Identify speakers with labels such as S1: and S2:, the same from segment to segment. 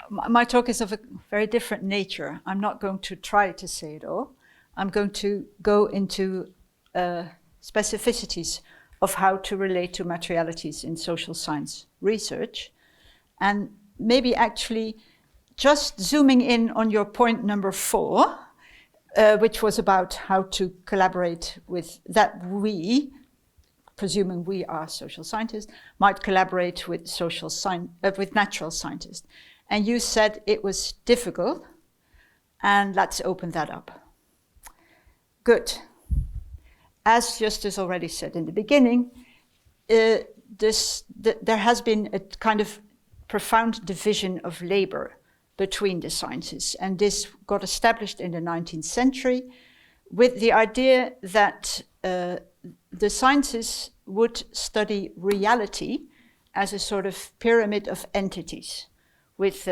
S1: my talk is of a very different nature. I'm not going to try to say it all. I'm going to go into specificities of how to relate to materialities in social science research. And maybe actually just zooming in on your point number 4, which was about how to collaborate with that we, presuming we are social scientists, might collaborate with with natural scientists. And you said it was difficult, and let's open that up. Good. As Justus already said in the beginning, there has been a kind of profound division of labor between the sciences, and this got established in the 19th century with the idea that the sciences would study reality as a sort of pyramid of entities, with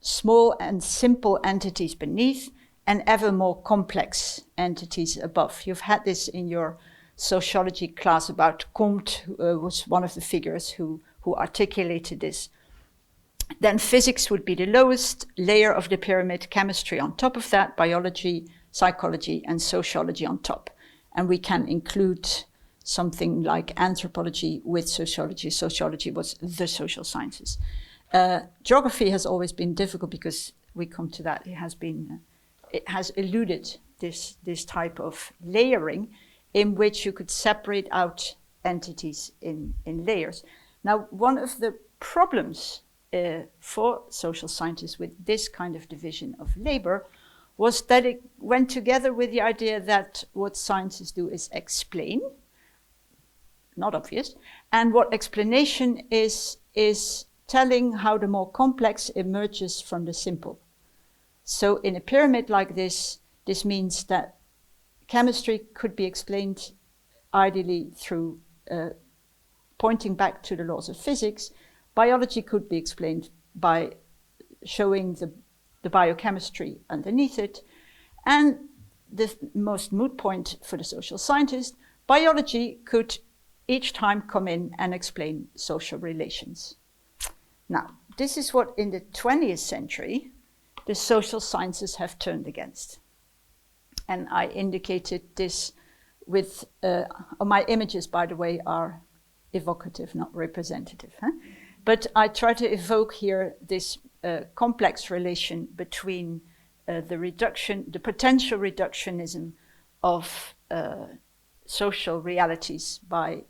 S1: small and simple entities beneath and ever more complex entities above. You've had this in your sociology class about Comte, who was one of the figures who articulated this. Then physics would be the lowest layer of the pyramid, chemistry on top of that, biology, psychology, and sociology on top. And we can include something like anthropology with sociology. Sociology was the social sciences. Geography has always been difficult because we come to that. It has eluded this type of layering in which you could separate out entities in layers. Now, one of the problems for social scientists with this kind of division of labor was that it went together with the idea that what scientists do is explain, not obvious, and what explanation is telling how the more complex emerges from the simple. So in a pyramid like this means that chemistry could be explained ideally through pointing back to the laws of physics. Biology could be explained by showing the biochemistry underneath it. And the most moot point for the social scientist, biology could each time come in and explain social relations. Now, this is what in the 20th century, the social sciences have turned against. And I indicated this with, my images, by the way, are evocative, not representative. But I try to evoke here this complex relation between the potential reductionism of social realities by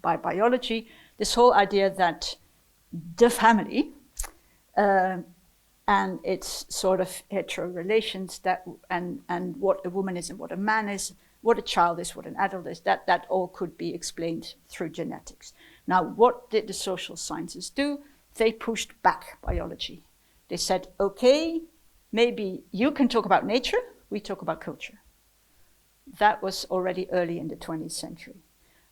S1: biology, this whole idea that the family and its sort of hetero relations and what a woman is and what a man is, what a child is, what an adult is, that all could be explained through genetics. Now, what did the social sciences do? They pushed back biology. They said, okay, maybe you can talk about nature, we talk about culture. That was already early in the 20th century.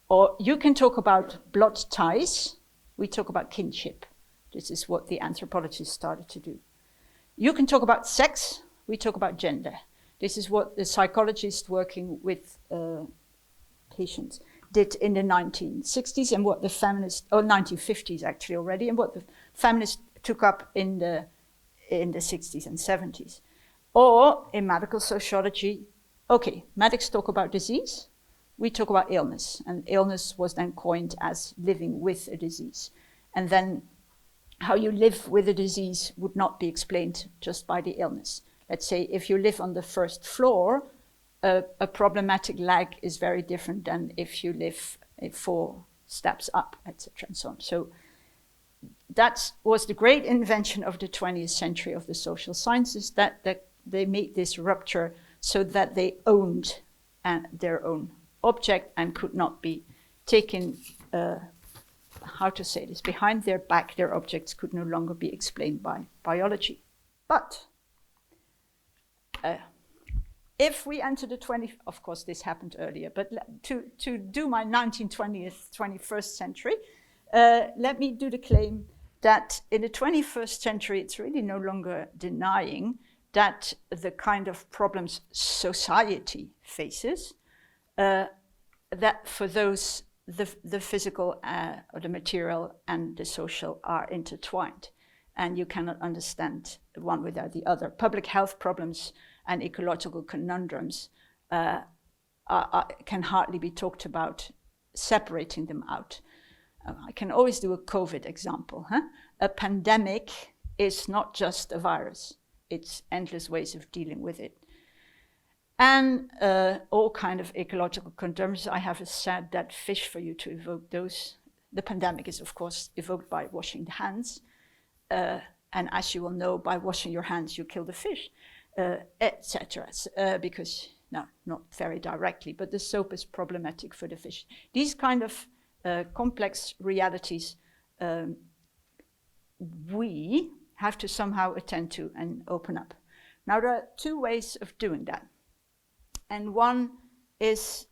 S1: Or you can talk about blood ties, we talk about kinship. This is what the anthropologists started to do. You can talk about sex, we talk about gender. This is what the psychologists working with patients did in the 1960s and what the feminists, or 1950s actually already, and what the feminists took up in the 60s and 70s. Or in medical sociology, okay, medics talk about disease, we talk about illness, and illness was then coined as living with a disease. And then how you live with a disease would not be explained just by the illness. Let's say if you live on the first floor, a problematic leg is very different than if you live 4 steps up, etc. and so on. So that was the great invention of the 20th century of the social sciences, that they made this rupture so that they owned their own object and could not be taken, how to say this, behind their back. Their objects could no longer be explained by biology. But if we enter the 20th, of course this happened earlier, but to do my 19th, 20th, 21st century, let me do the claim that in the 21st century, it's really no longer denying that the kind of problems society faces, that for those, the physical or the material and the social are intertwined. and you cannot understand one without the other. Public health problems and ecological conundrums can hardly be talked about separating them out. I can always do a COVID example. A pandemic is not just a virus. It's endless ways of dealing with it. And all kind of ecological conundrums. I have a sad dead fish for you to evoke those. The pandemic is, of course, evoked by washing the hands. And as you will know, by washing your hands, you kill the fish, etc. Because, no, not very directly, but the soap is problematic for the fish. These kind of complex realities we have to somehow attend to and open up. Now, there are two ways of doing that. And one is,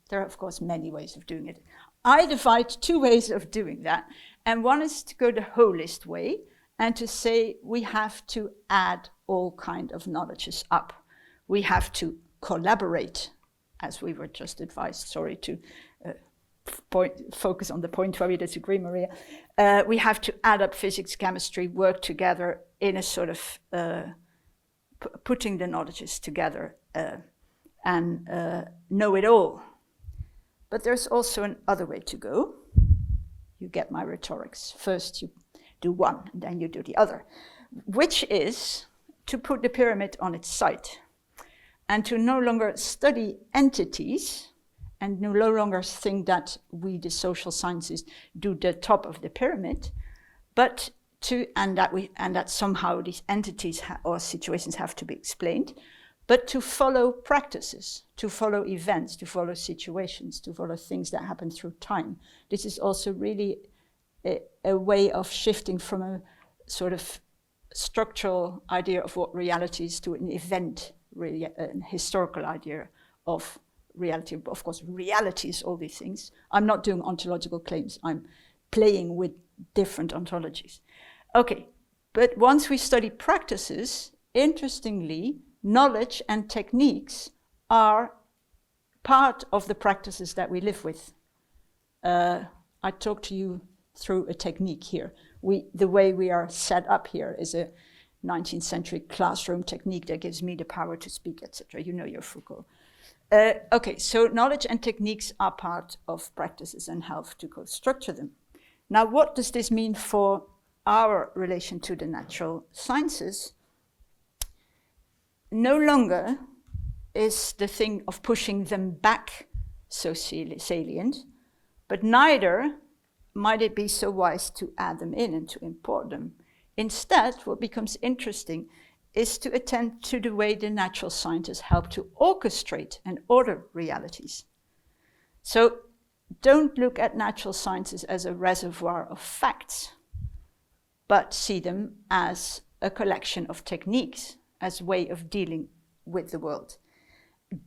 S1: there are, of course, many ways of doing it. I divide two ways of doing that. And one is to go the holist way and to say we have to add all kind of knowledges up. We have to collaborate, as we were just advised. Sorry to focus on the point where we disagree, Maria. We have to add up physics, chemistry, work together in a sort of putting the knowledges together and know it all. But there's also another way to go. You get my rhetorics. First you do one, and then you do the other, which is to put the pyramid on its side and to no longer study entities and no longer think that we, the social sciences, do the top of the pyramid, but that somehow these entities or situations have to be explained, but to follow practices, to follow events, to follow situations, to follow things that happen through time. This is also really a way of shifting from a sort of structural idea of what reality is to an event, really an historical idea of reality. Of course, reality is all these things. I'm not doing ontological claims. I'm playing with different ontologies. Okay, but once we study practices, interestingly, knowledge and techniques are part of the practices that we live with. I talk to you through a technique here. The way we are set up here is a 19th century classroom technique that gives me the power to speak, etc. You know your Foucault. Okay, so knowledge and techniques are part of practices and help to co-structure them. Now, what does this mean for our relation to the natural sciences? No longer is the thing of pushing them back so salient, but neither might it be so wise to add them in and to import them. Instead, what becomes interesting is to attend to the way the natural scientists help to orchestrate and order realities. So don't look at natural sciences as a reservoir of facts, but see them as a collection of techniques, as a way of dealing with the world.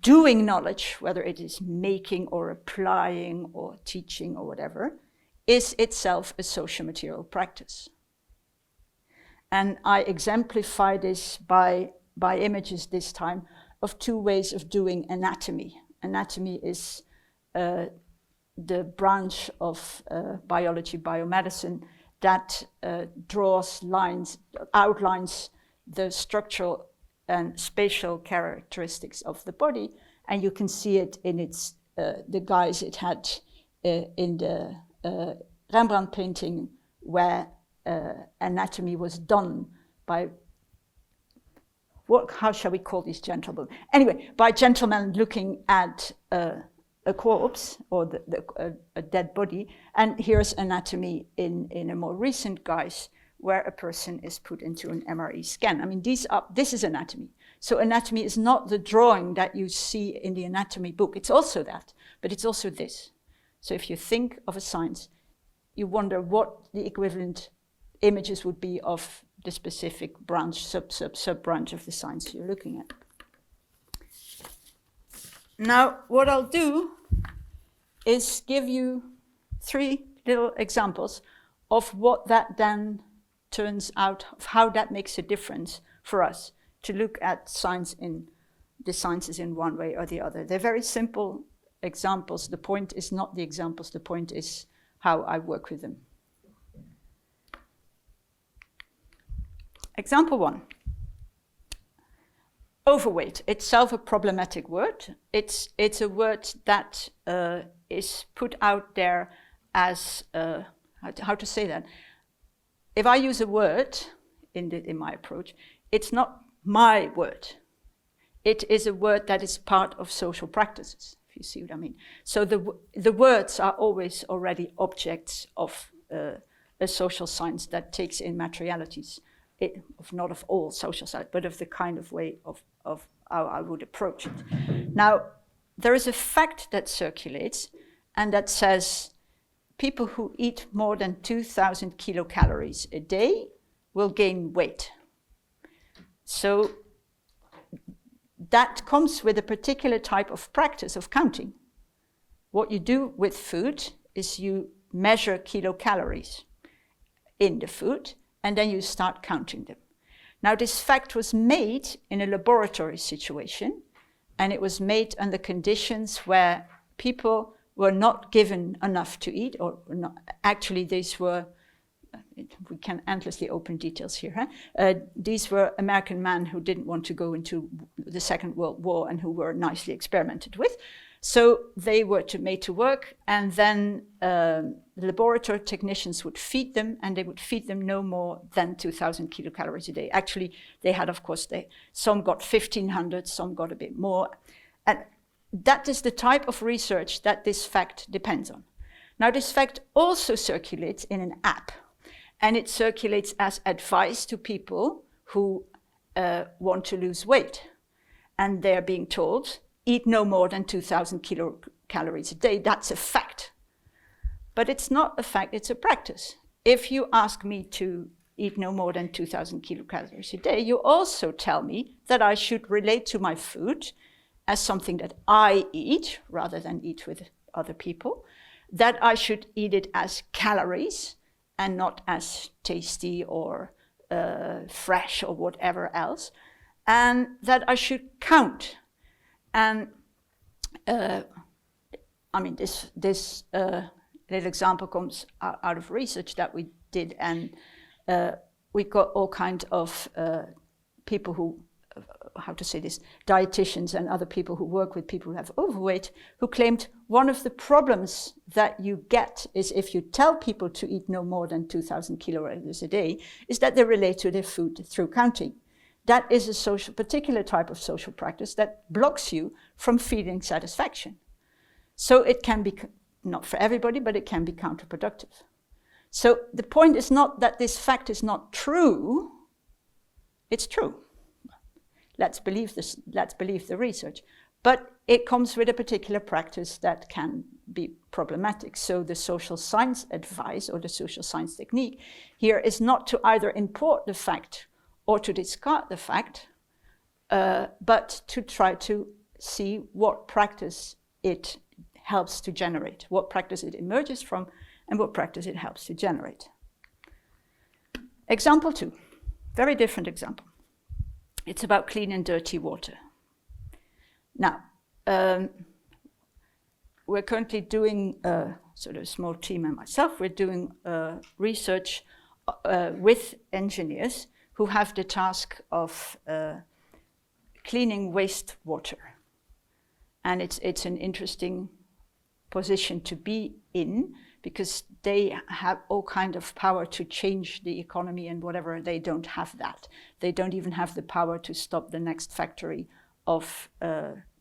S1: Doing knowledge, whether it is making or applying or teaching or whatever, is itself a socio-material practice. And I exemplify this by images this time of two ways of doing anatomy. Anatomy is the branch of biology, biomedicine, that draws lines, outlines the structural and spatial characteristics of the body, and you can see it in its the guise it had in the Rembrandt painting, where anatomy was done by how shall we call these gentlemen? Anyway, by gentlemen looking at a corpse or a dead body, and here's anatomy in a more recent guise, where a person is put into an MRE scan. I mean, this is anatomy. So anatomy is not the drawing that you see in the anatomy book. It's also that, but it's also this. So if you think of a science, you wonder what the equivalent images would be of the specific branch, sub-branch of the science you're looking at. Now, what I'll do is give you 3 little examples of what that then turns out, of how that makes a difference for us to look at science in the sciences in one way or the other. They're very simple examples. The point is not the examples, the point is how I work with them. Example 1. Overweight, itself a problematic word. It's a word that is put out there as, how to say that? If I use a word in my approach, it's not my word. It is a word that is part of social practices, if you see what I mean. So the words are always already objects of a social science that takes in materialities, not of all social science, but of the kind of way of how I would approach it. Now, there is a fact that circulates, and that says people who eat more than 2,000 kilocalories a day will gain weight. So that comes with a particular type of practice of counting. What you do with food is you measure kilocalories in the food, and then you start counting them. Now, this fact was made in a laboratory situation, and it was made under conditions where people were not given enough to eat, or not. Actually, these were, we can endlessly open details here. These were American men who didn't want to go into the Second World War and who were nicely experimented with. So they were made to work, and then the laboratory technicians would feed them, and they would feed them no more than 2,000 kilocalories a day. Actually, they had, of course, some got 1,500, some got a bit more. And that is the type of research that this fact depends on. Now, this fact also circulates in an app, and it circulates as advice to people who want to lose weight. And they're being told, eat no more than 2,000 kilocalories a day. That's a fact. But it's not a fact, it's a practice. If you ask me to eat no more than 2,000 kilocalories a day, you also tell me that I should relate to my food as something that I eat, rather than eat with other people, that I should eat it as calories and not as tasty or fresh or whatever else, and that I should count. And I mean, this little example comes out of research that we did, and we got all kinds of people who, how to say this, dietitians and other people who work with people who have overweight, who claimed one of the problems that you get is if you tell people to eat no more than 2,000 kilocalories a day, is that they relate to their food through counting. That is a particular type of social practice that blocks you from feeling satisfaction. So it can be, not for everybody, but it can be counterproductive. So the point is not that this fact is not true, it's true. Let's believe this, let's believe the research. But it comes with a particular practice that can be problematic. So the social science advice or the social science technique here is not to either import the fact or to discard the fact, but to try to see what practice it helps to generate, what practice it emerges from, and what practice it helps to generate. Example 2, very different example. It's about clean and dirty water. Now, we're currently doing, sort of a small team and myself, we're doing research with engineers who have the task of cleaning wastewater. And it's an interesting position to be in, because they have all kind of power to change the economy and whatever. They don't have that. They don't even have the power to stop the next factory of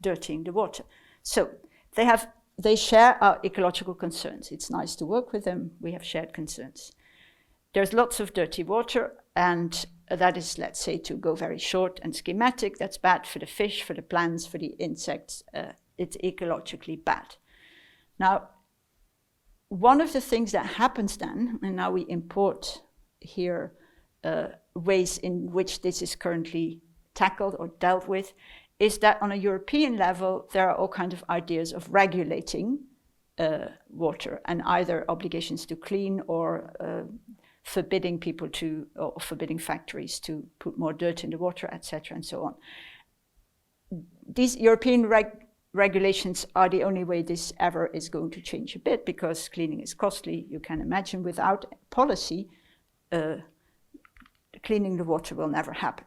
S1: dirtying the water. So they share our ecological concerns. It's nice to work with them. We have shared concerns. There's lots of dirty water, and that is, let's say, to go very short and schematic, that's bad for the fish, for the plants, for the insects. It's ecologically bad. Now, one of the things that happens then, and now we import here ways in which this is currently tackled or dealt with, is that on a European level, there are all kinds of ideas of regulating water, and either obligations to clean or forbidding people to, or forbidding factories to put more dirt in the water, etc., and so on. These European regulations are the only way this ever is going to change a bit, because cleaning is costly. You can imagine without policy, cleaning cleaning the water will never happen.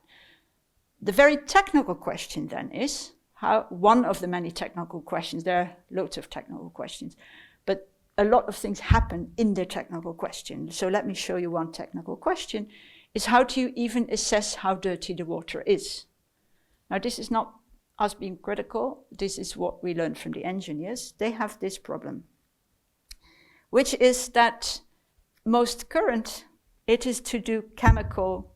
S1: The very technical question then is, one of the many technical questions, there are loads of technical questions, but a lot of things happen in the technical question. So let me show you one technical question, is how do you even assess how dirty the water is? Now this is not us being critical, this is what we learned from the engineers. They have this problem, which is that most current, it is to do chemical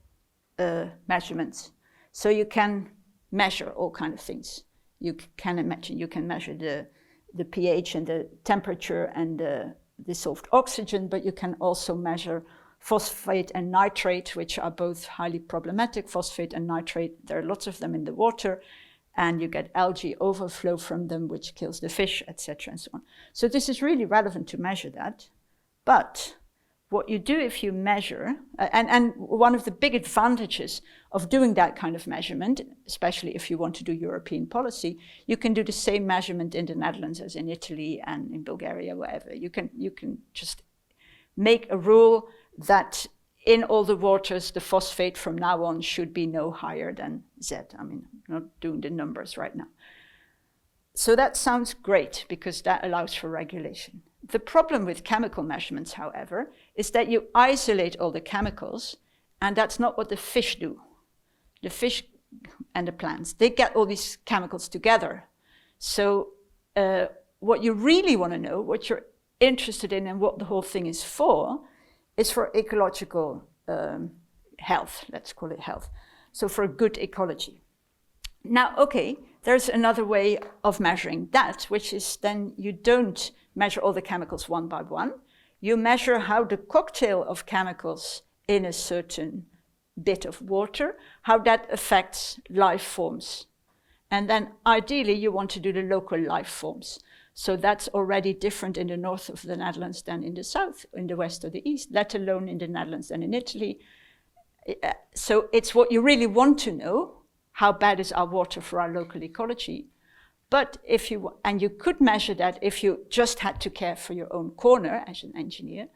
S1: measurements. So you can measure all kinds of things. You can imagine, you can measure the pH and the temperature and the dissolved oxygen, but you can also measure phosphate and nitrate, which are both highly problematic. Phosphate and nitrate, there are lots of them in the water, and you get algae overflow from them, which kills the fish, etc., and so on. So this is really relevant to measure that. But what you do if you measure, and one of the big advantages of doing that kind of measurement, especially if you want to do European policy, you can do the same measurement in the Netherlands as in Italy and in Bulgaria, wherever. You can just make a rule that in all the waters, the phosphate from now on should be no higher than Z. I mean, I'm not doing the numbers right now. So that sounds great because that allows for regulation. The problem with chemical measurements, however, is that you isolate all the chemicals, and that's not what the fish do. The fish and the plants, they get all these chemicals together. So what you really want to know, what you're interested in and what the whole thing is for ecological health, let's call it health. So for a good ecology. Now, okay, there's another way of measuring that, which is then you don't measure all the chemicals one by one. You measure how the cocktail of chemicals in a certain bit of water, how that affects life forms. And then ideally you want to do the local life forms. So that's already different in the north of the Netherlands than in the south, in the west or the east, let alone in the Netherlands and in Italy. So it's what you really want to know, how bad is our water for our local ecology. But if you, and you could measure that if you just had to care for your own corner as an engineer,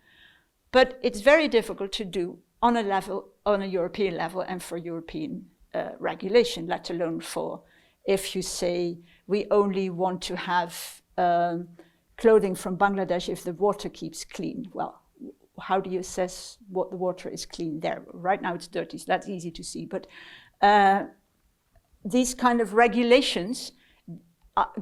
S1: but it's very difficult to do on a level, on a European level and for European regulation, let alone for if you say we only want to have clothing from Bangladesh if the water keeps clean. Well, how do you assess what the water is clean there? Right now it's dirty, so that's easy to see, but these kind of regulations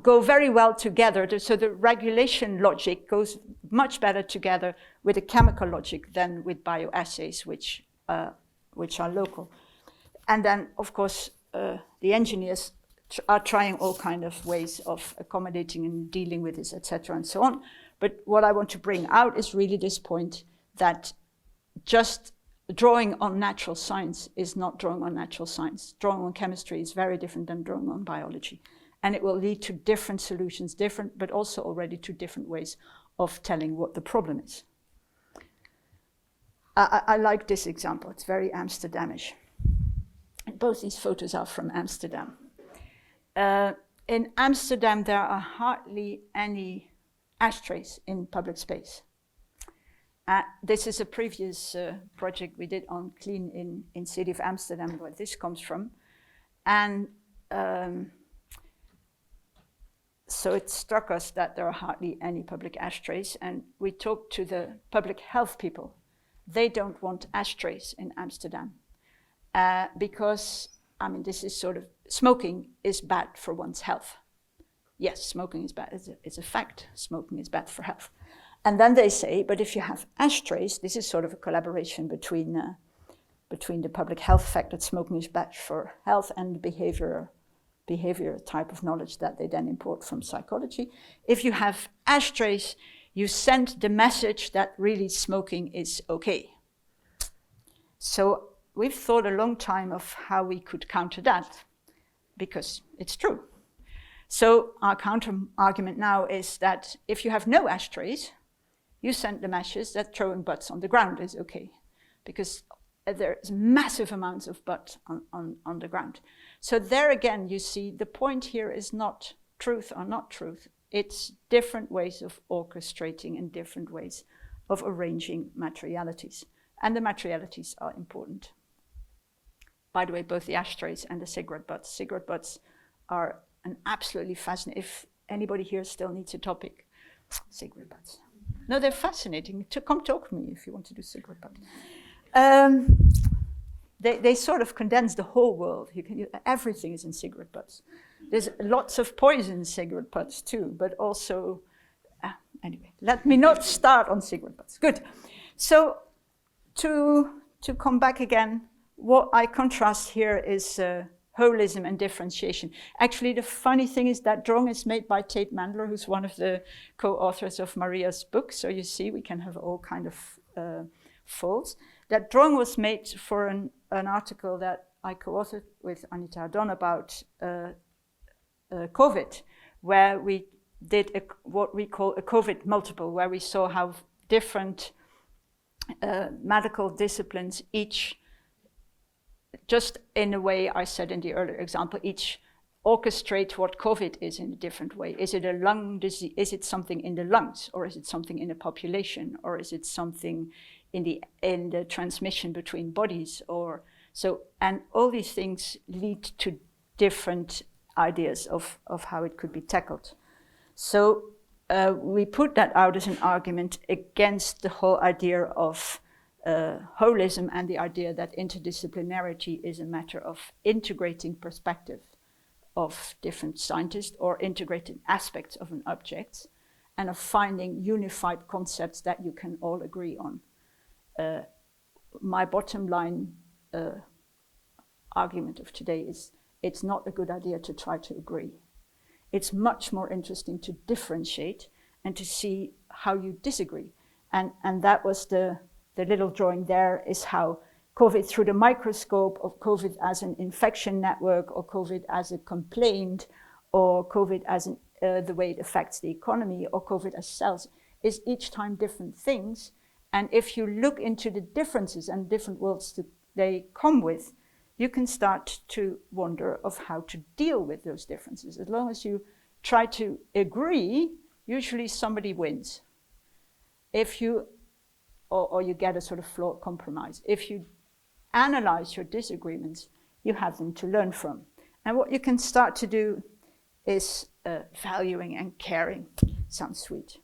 S1: go very well together. So the regulation logic goes much better together with the chemical logic than with bioassays, which are local. And then, of course, the engineers are trying all kind of ways of accommodating and dealing with this, etc., and so on. But what I want to bring out is really this point that just drawing on natural science is not drawing on natural science. Drawing on chemistry is very different than drawing on biology. And it will lead to different solutions, but also already to different ways of telling what the problem is. I like this example. It's very Amsterdamish. Both these photos are from Amsterdam. In Amsterdam, there are hardly any ashtrays in public space. This is a previous project we did on clean in city of Amsterdam, where this comes from. And so it struck us that there are hardly any public ashtrays, and we talked to the public health people. They don't want ashtrays in Amsterdam because, I mean, this is sort of, smoking is bad for one's health. Yes, smoking is bad, it's a fact, smoking is bad for health. And then they say, but if you have ashtrays, this is sort of a collaboration between the public health fact that smoking is bad for health and the behavior type of knowledge that they then import from psychology. If you have ashtrays, you send the message that really smoking is okay. So we've thought a long time of how we could counter that, because it's true. So our counter argument now is that if you have no ashtrays, you send the message that throwing butts on the ground is okay, because there's massive amounts of butt on the ground. So there again, you see, the point here is not truth or not truth. It's different ways of orchestrating and different ways of arranging materialities. And the materialities are important. By the way, both the ashtrays and the cigarette butts. Cigarette butts are an absolutely fascinating, if anybody here still needs a topic, cigarette butts. No, they're fascinating. Come talk to me if you want to do cigarette butts. They sort of condense the whole world. Everything is in cigarette butts. There's lots of poison in cigarette butts too, but also, anyway, let me not start on cigarette butts. Good. So to come back again, what I contrast here is holism and differentiation. Actually, the funny thing is that drawing is made by Tate Mandler, who's one of the co-authors of Maria's book. So you see, we can have all kind of faults. That drawing was made for an article that I co-authored with Anita Ardon about COVID, where we did what we call a COVID multiple, where we saw how different medical disciplines each, just in a way I said in the earlier example, each orchestrate what COVID is in a different way. Is it a lung disease? Is it something in the lungs, or is it something in the population, or is it something in the transmission between bodies, or so? And all these things lead to different ideas of how it could be tackled. So we put that out as an argument against the whole idea of holism and the idea that interdisciplinarity is a matter of integrating perspective of different scientists or integrated aspects of an object, and of finding unified concepts that you can all agree on. My bottom line argument of today is it's not a good idea to try to agree. It's much more interesting to differentiate and to see how you disagree. And that was the little drawing there, is how COVID through the microscope of COVID as an infection network, or COVID as a complaint, or COVID as the way it affects the economy, or COVID as cells, is each time different things. And if you look into the differences and different worlds that they come with, you can start to wonder of how to deal with those differences. As long as you try to agree, usually somebody wins. If you, or you get a sort of flawed compromise. If you analyze your disagreements, you have them to learn from. And what you can start to do is valuing and caring. Sounds sweet.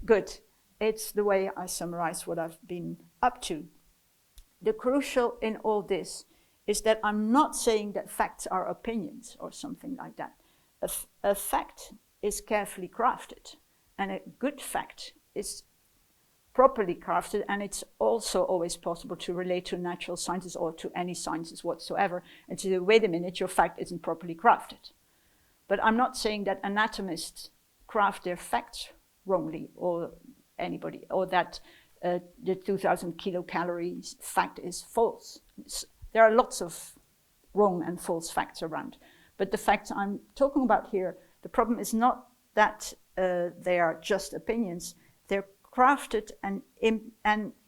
S1: Good. It's the way I summarize what I've been up to. The crucial in all this is that I'm not saying that facts are opinions or something like that. A fact is carefully crafted, and a good fact is properly crafted, and it's also always possible to relate to natural sciences or to any sciences whatsoever and to say, wait a minute, your fact isn't properly crafted. But I'm not saying that anatomists craft their facts wrongly, or anybody, or that the 2,000 kilocalories fact is false. There are lots of wrong and false facts around. But the facts I'm talking about here, the problem is not that they are just opinions. They're crafted and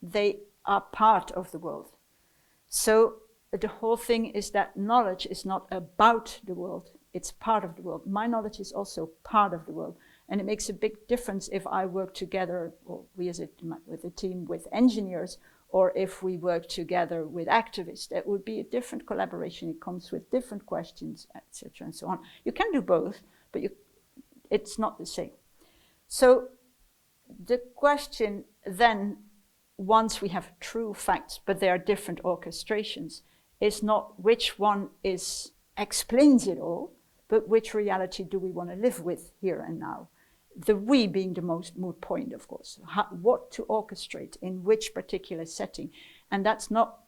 S1: they are part of the world. So the whole thing is that knowledge is not about the world, it's part of the world. My knowledge is also part of the world. And it makes a big difference if I work together, or we as with a team with engineers, or if we work together with activists. That would be a different collaboration. It comes with different questions, etc., and so on. You can do both, but it's not the same. So the question then, once we have true facts, but there are different orchestrations, is not which one explains it all, but which reality do we want to live with here and now? The we being the most moot point, of course. What to orchestrate in which particular setting. And that's not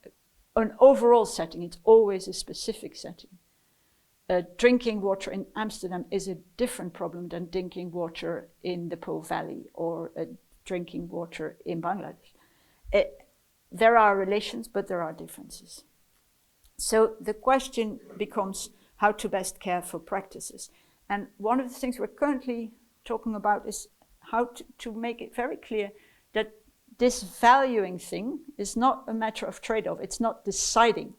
S1: an overall setting, it's always a specific setting. Drinking water in Amsterdam is a different problem than drinking water in the Po Valley or drinking water in Bangladesh. There are relations, but there are differences. So the question becomes how to best care for practices. And one of the things we're currently talking about is how to make it very clear that this valuing thing is not a matter of trade-off. It's not deciding,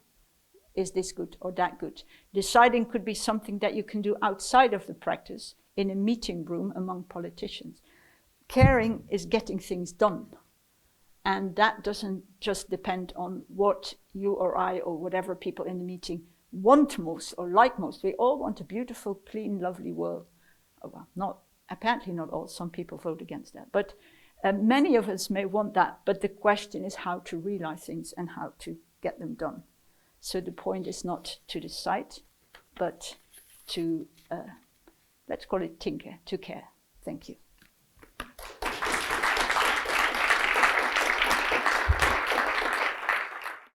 S1: is this good or that good? Deciding could be something that you can do outside of the practice in a meeting room among politicians. Caring is getting things done. And that doesn't just depend on what you or I or whatever people in the meeting want most or like most. We all want a beautiful, clean, lovely world. Oh, well, apparently not all. Some people vote against that. But many of us may want that. But the question is how to realize things and how to get them done. So the point is not to decide, but to, let's call it tinker, to care. Thank you.